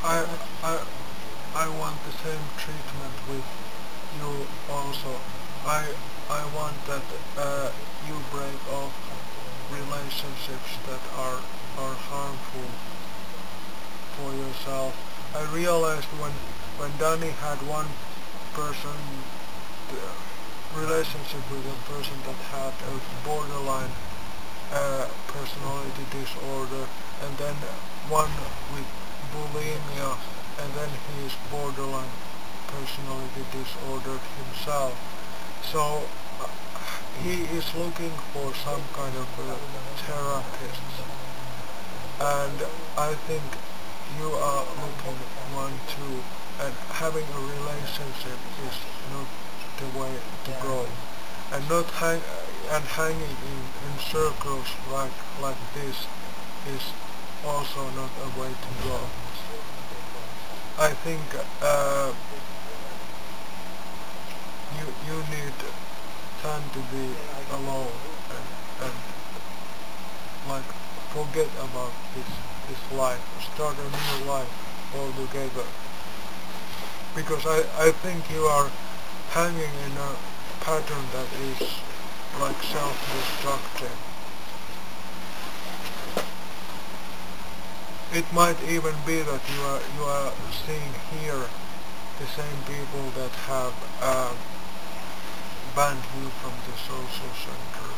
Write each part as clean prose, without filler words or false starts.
I I I want the same treatment with you also. I I want that you break off relationships that are harmful for yourself. I realized when Danny had one person relationship with a person that had a borderline personality disorder, and then one with bulimia, and then he is borderline personality disorder himself. So he is looking for some kind of a therapist, and I think you are looking one too, and having a relationship is not the way to go, and not hanging in circles like this is also not a way to go. I think you need time to be alone, and like forget about this life, start a new life altogether, because I think you are hanging in a pattern that is like self-destructive. It might even be that you are seeing here the same people that have banned you from the social center.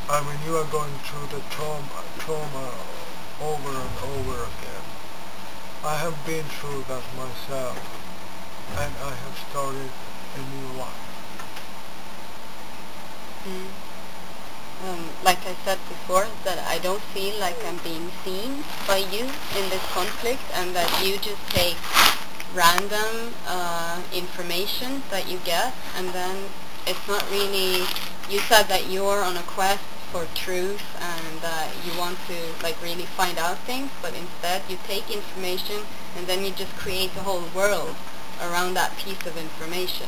I mean, you are going through the trauma over and over again. I have been through that myself, and I have started a new life. Like I said before, that I don't feel like I'm being seen by you in this conflict, and that you just take random information that you get, and then it's not really, you said that you're on a quest for truth and that you want to like really find out things, but instead you take information and then you just create a whole world around that piece of information.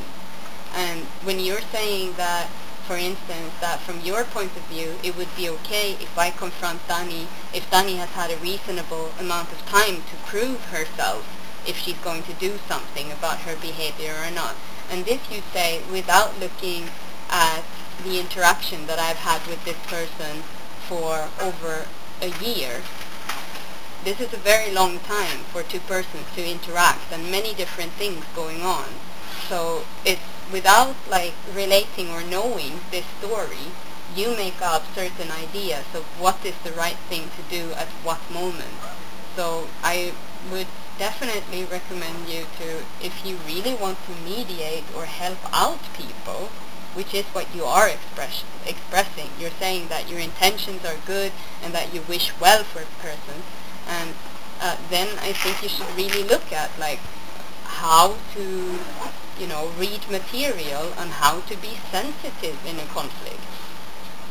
And when you're saying that, for instance, that from your point of view, it would be okay if I confront Dani, if Dani has had a reasonable amount of time to prove herself, if she's going to do something about her behavior or not. And this you say without looking at the interaction that I've had with this person for over a year. This is a very long time for two persons to interact and many different things going on. So it's without like relating or knowing this story, you make up certain ideas of what is the right thing to do at what moment. So I would definitely recommend you to, if you really want to mediate or help out people, which is what you are expressing. You're saying that your intentions are good and that you wish well for a person, and then I think you should really look at like how to, read material on how to be sensitive in a conflict.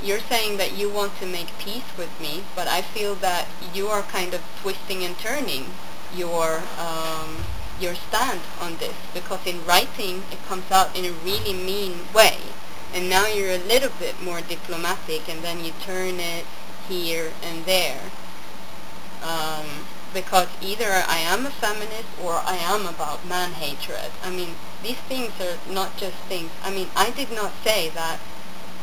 You're saying that you want to make peace with me, but I feel that you are kind of twisting and turning your stand on this, because in writing it comes out in a really mean way, and now you're a little bit more diplomatic, and then you turn it here and there, because either I am a feminist or I am about man-hatred. I mean, these things are not just things. I mean, I did not say that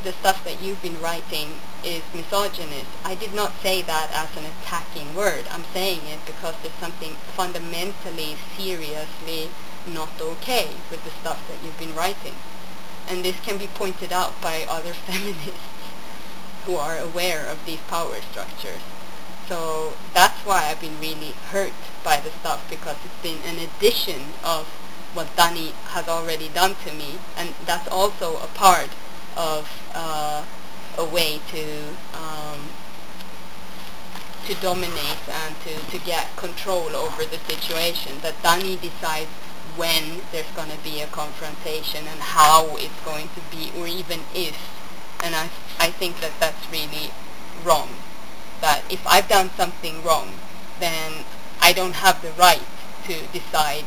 the stuff that you've been writing is misogynist. I did not say that as an attacking word. I'm saying it because there's something fundamentally, seriously not okay with the stuff that you've been writing. And this can be pointed out by other feminists who are aware of these power structures. So that's why I've been really hurt by the stuff, because it's been an addition of what Dani has already done to me, and that's also a part of a way to dominate and to get control over the situation, that Dani decides when there's going to be a confrontation and how it's going to be, or even if. And I think that that's really wrong. That if I've done something wrong, then I don't have the right to decide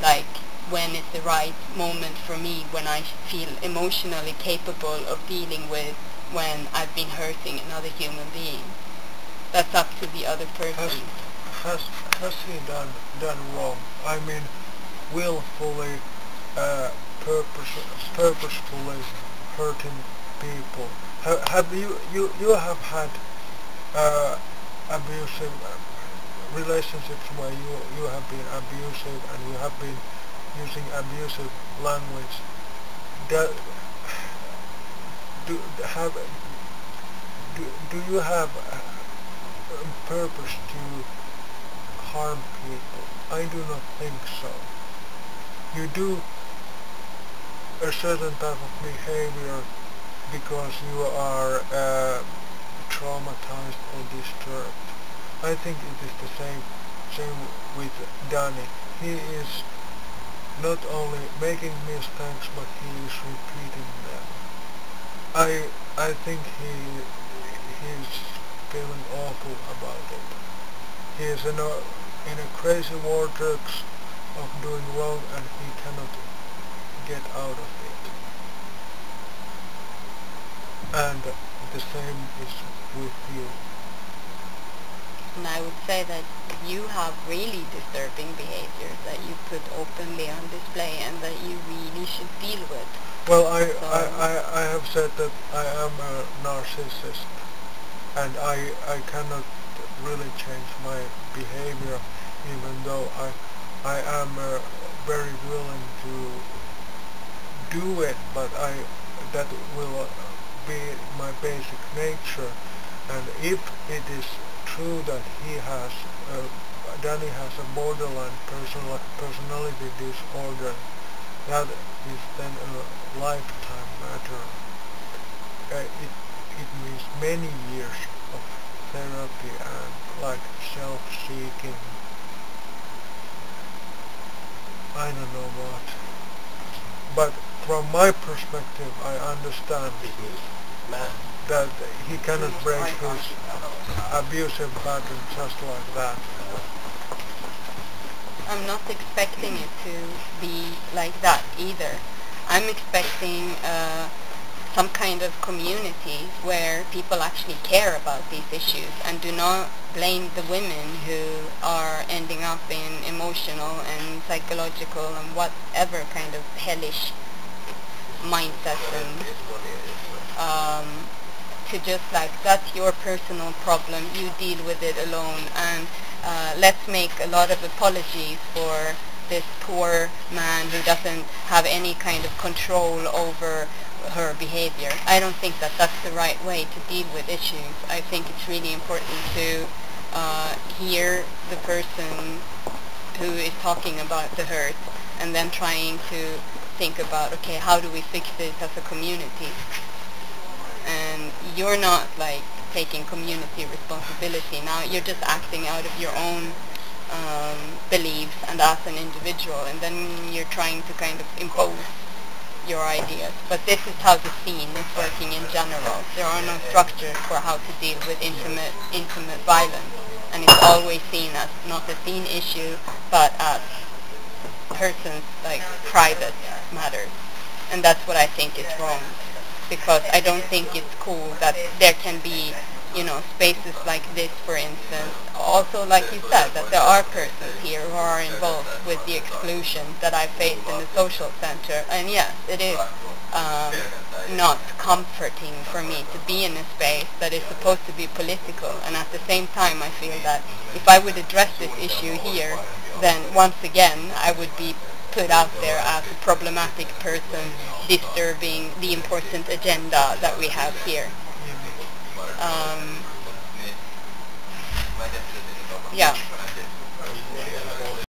like when is the right moment for me, when I feel emotionally capable of dealing with when I've been hurting another human being. That's up to the other person. has has he done wrong? I mean, willfully, purposefully hurting people. Have you have had abusive relationships where you have been abusive and you have been using abusive language? That, do have do you have purpose to harm people? I do not think so. You do a certain type of behavior because you are traumatized or disturbed. I think it is the same with Danny. He is not only making mistakes, but he is repeating them. I think he's feeling awful about it. He is in a crazy vortex of doing wrong and he cannot get out of it. And the same is with you. And I would say that you have really disturbing behaviors that you put openly on display and that you really should deal with. Well, I have said that I am a narcissist and I cannot really change my behavior, even though I am very willing to do it, but that will be my basic nature. And if it is true that Danny has a borderline personality disorder, that is then a lifetime matter. It means many years of therapy and like self-seeking. I don't know what. But from my perspective, I understand that he cannot break his abusive pattern just like that. I'm not expecting it to be like that either. I'm expecting some kind of community where people actually care about these issues and do not blame the women who are ending up in emotional and psychological and whatever kind of hellish mindsets and to just like, that's your personal problem, you deal with it alone, and let's make a lot of apologies for this poor man who doesn't have any kind of control over her behavior. I don't think that that's the right way to deal with issues. I think it's really important to hear the person who is talking about the hurt and then trying to think about, okay, how do we fix this as a community? And you're not like taking community responsibility now, you're just acting out of your own beliefs and as an individual, and then you're trying to kind of impose your ideas. But this is how the scene is working in general. There are no structures for how to deal with intimate violence, and it's always seen as not a scene issue, but as person's like private matters. And that's what I think is wrong, because I don't think it's cool that there can be, you know, spaces like this, for instance. Also, like you said, that there are persons here who are involved with the exclusion that I faced in the social center. And yes, it is not comforting for me to be in a space that is supposed to be political. And at the same time, I feel that if I would address this issue here, then once again, I would be put out there as a problematic person disturbing the important agenda that we have here. Yeah.